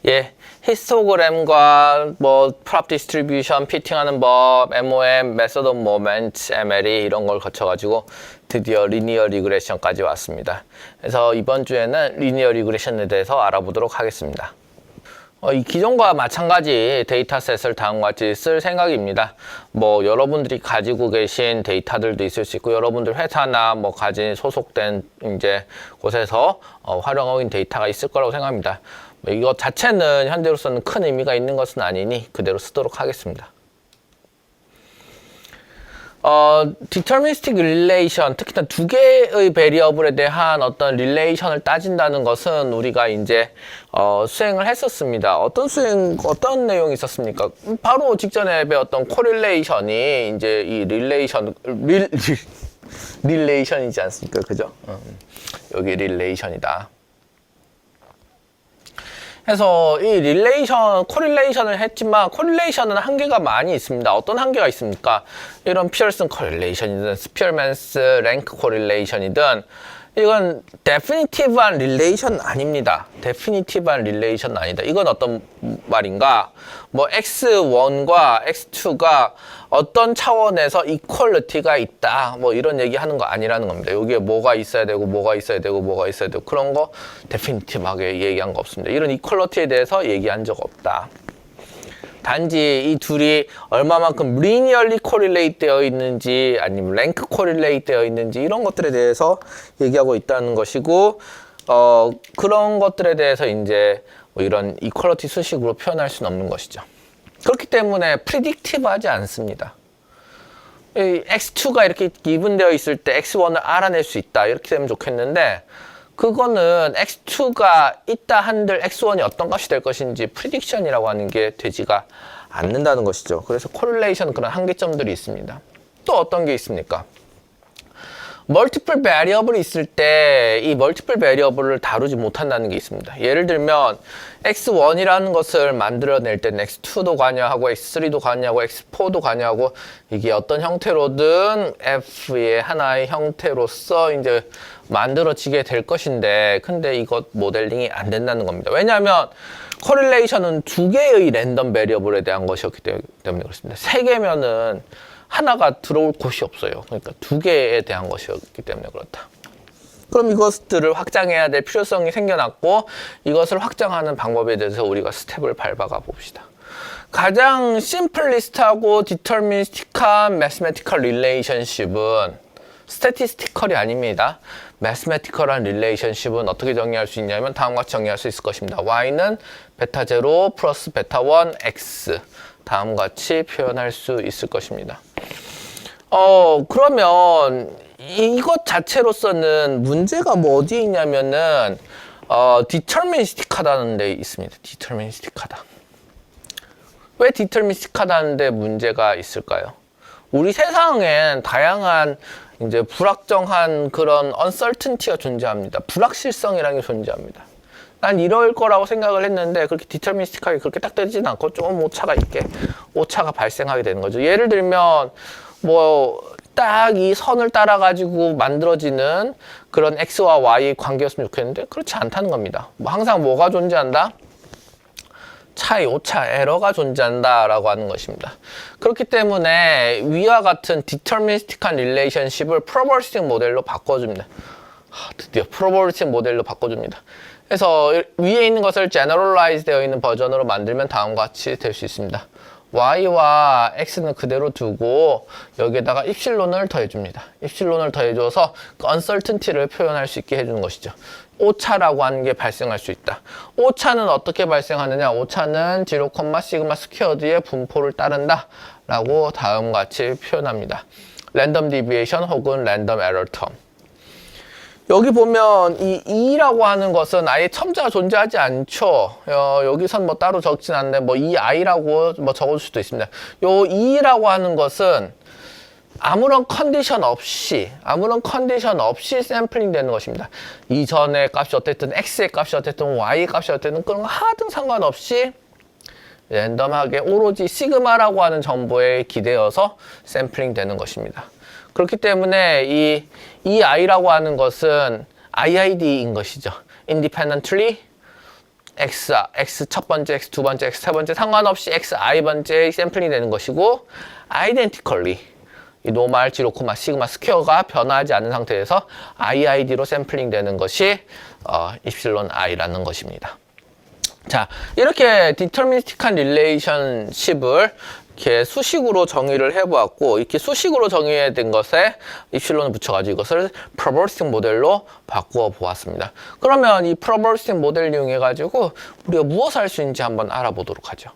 예, 히스토그램과 뭐 프롭 디스트리뷰션, 피팅하는 법, MOM, 메소드 오브 모멘트, MLE 이런 걸 거쳐가지고 드디어 리니어 리그레션까지 왔습니다. 그래서 이번 주에는 리니어 리그레션에 대해서 알아보도록 하겠습니다. 이 기존과 마찬가지 데이터셋을 다음과 같이 쓸 생각입니다. 뭐 여러분들이 가지고 계신 데이터들도 있을 수 있고, 여러분들 회사나 뭐 가진 소속된 이제 곳에서 활용하고 있는 데이터가 있을 거라고 생각합니다. 이것 자체는 현재로서는 큰 의미가 있는 것은 아니니 그대로 쓰도록 하겠습니다. deterministic relation, 특히나 두 개의 베리어블에 대한 어떤 릴레이션을 따진다는 것은 우리가 이제 수행을 했었습니다. 어떤 내용이 있었습니까? 바로 직전에 배웠던 코릴레이션이 이제 이 릴레이션이지 않습니까? 그죠? 여기 릴레이션이다. 그래서 이 코릴레이션을 했지만 코릴레이션은 한계가 많이 있습니다. 어떤 한계가 있습니까? 이런 피어슨 코릴레이션이든 스피어맨스 랭크 코릴레이션이든 이건 데피니티브한 릴레이션 아닙니다. 데피니티브한 릴레이션 아니다. 이건 어떤 말인가? 뭐 x1과 x2가 어떤 차원에서 이퀄리티가 있다. 뭐 이런 얘기 하는 거 아니라는 겁니다. 여기에 뭐가 있어야 되고 뭐가 있어야 되고 뭐가 있어야 되고 그런 거 데피니티브하게 얘기한 거 없습니다. 이런 이퀄리티에 대해서 얘기한 적 없다. 단지 이 둘이 얼마만큼 리니얼리 코릴레이트 되어 있는지 아니면 랭크 코릴레이트 되어 있는지 이런 것들에 대해서 얘기하고 있다는 것이고, 그런 것들에 대해서 이제 뭐 이런 이퀄리티 수식으로 표현할 수는 없는 것이죠. 그렇기 때문에 프리딕티브하지 않습니다. 이 x2가 이렇게 기분되어 있을 때 x1을 알아낼 수 있다 이렇게 되면 좋겠는데, 그거는 x2가 있다 한들 x1이 어떤 값이 될 것인지 프리딕션이라고 하는 게 되지가 않는다는 것이죠. 그래서 코릴레이션은 그런 한계점들이 있습니다. 또 어떤 게 있습니까? 멀티플 베리어블이 있을 때 이 멀티플 베리어블을 다루지 못한다는 게 있습니다. 예를 들면 x1이라는 것을 만들어낼 때는 x2도 관여하고 x3도 관여하고 x4도 관여하고 이게 어떤 형태로든 f의 하나의 형태로서 이제 만들어지게 될 것인데, 근데 이것 모델링이 안 된다는 겁니다. 왜냐하면 코릴레이션은 두 개의 랜덤 베리어블에 대한 것이었기 때문에 그렇습니다. 세 개면은 하나가 들어올 곳이 없어요. 그러니까 두 개에 대한 것이었기 때문에 그렇다. 그럼 이것들을 확장해야 될 필요성이 생겨났고, 이것을 확장하는 방법에 대해서 우리가 스텝을 밟아가 봅시다. 가장 심플리스트하고 디터미니스틱한 매스메티컬 릴레이션십은 스태티스티컬이 아닙니다. 매스메티컬한 릴레이션십은 어떻게 정의할 수 있냐면 다음과 같이 정의할 수 있을 것입니다. y는 베타 0 플러스 베타 1 x 다음과 같이 표현할 수 있을 것입니다. 그러면 이것 자체로서는 문제가 뭐 어디에 있냐면은 디터미니스틱하다는 데 있습니다. 디터미니스틱하다. 왜 디터미니스틱하다는 데 문제가 있을까요? 우리 세상엔 다양한 이제 불확정한 그런 uncertainty가 존재합니다. 불확실성이라는 게 존재합니다. 난 이럴 거라고 생각을 했는데 그렇게 디터미니스틱하게 그렇게 딱 되지는 않고 좀 오차가 있게 오차가 발생하게 되는 거죠. 예를 들면 뭐 딱 이 선을 따라 가지고 만들어지는 그런 x와 y의 관계였으면 좋겠는데 그렇지 않다는 겁니다. 뭐 항상 뭐가 존재한다? 차이, 오차, 에러가 존재한다 라고 하는 것입니다. 그렇기 때문에 위와 같은 디터미니스틱한 릴레이션십을 프로버비스틱 모델로 바꿔줍니다. 드디어 프로버비스틱 모델로 바꿔줍니다. 그래서 위에 있는 것을 제너럴라이즈 되어 있는 버전으로 만들면 다음과 같이 될 수 있습니다. y와 x는 그대로 두고 여기에다가 입실론을 더해줍니다. 입실론을 더해줘서 그 uncertainty를 표현할 수 있게 해주는 것이죠. 오차라고 하는 게 발생할 수 있다. 오차는 어떻게 발생하느냐? 오차는 0, 시그마 스퀘어드의 분포를 따른다 라고 다음과 같이 표현합니다. 랜덤 디비에이션 혹은 랜덤 에러 텀. 여기 보면 이 2라고 하는 것은 아예 첨자가 존재하지 않죠. 여기선 뭐 따로 적진 않는데 뭐 이 i라고 뭐 적을 수도 있습니다. 요 2라고 하는 것은 아무런 컨디션 없이 샘플링 되는 것입니다. 이전의 값이 어쨌든 x의 값이 어쨌든 y의 값이 어쨌든 그런 거 하등 상관없이 랜덤하게 오로지 시그마라고 하는 정보에 기대어서 샘플링 되는 것입니다. 그렇기 때문에 이 i라고 하는 것은 IID인 것이죠. Independently X 첫 번째, X 두 번째, X 세 번째 상관없이 XI 번째 샘플링이 되는 것이고 identically 이 노말, 지로, 코마, 시그마, 스퀘어가 변화하지 않은 상태에서 IID로 샘플링 되는 것이 입실론 I라는 것입니다. 자, 이렇게 디터미니스틱한 릴레이션십을 이렇게 수식으로 정의를 해보았고, 이렇게 수식으로 정의된 것에 입실론을 붙여가지고 이것을 프로버비스틱 모델로 바꾸어 보았습니다. 그러면 이 프로버비스틱 모델 이용해가지고 우리가 무엇을 할 수 있는지 한번 알아보도록 하죠.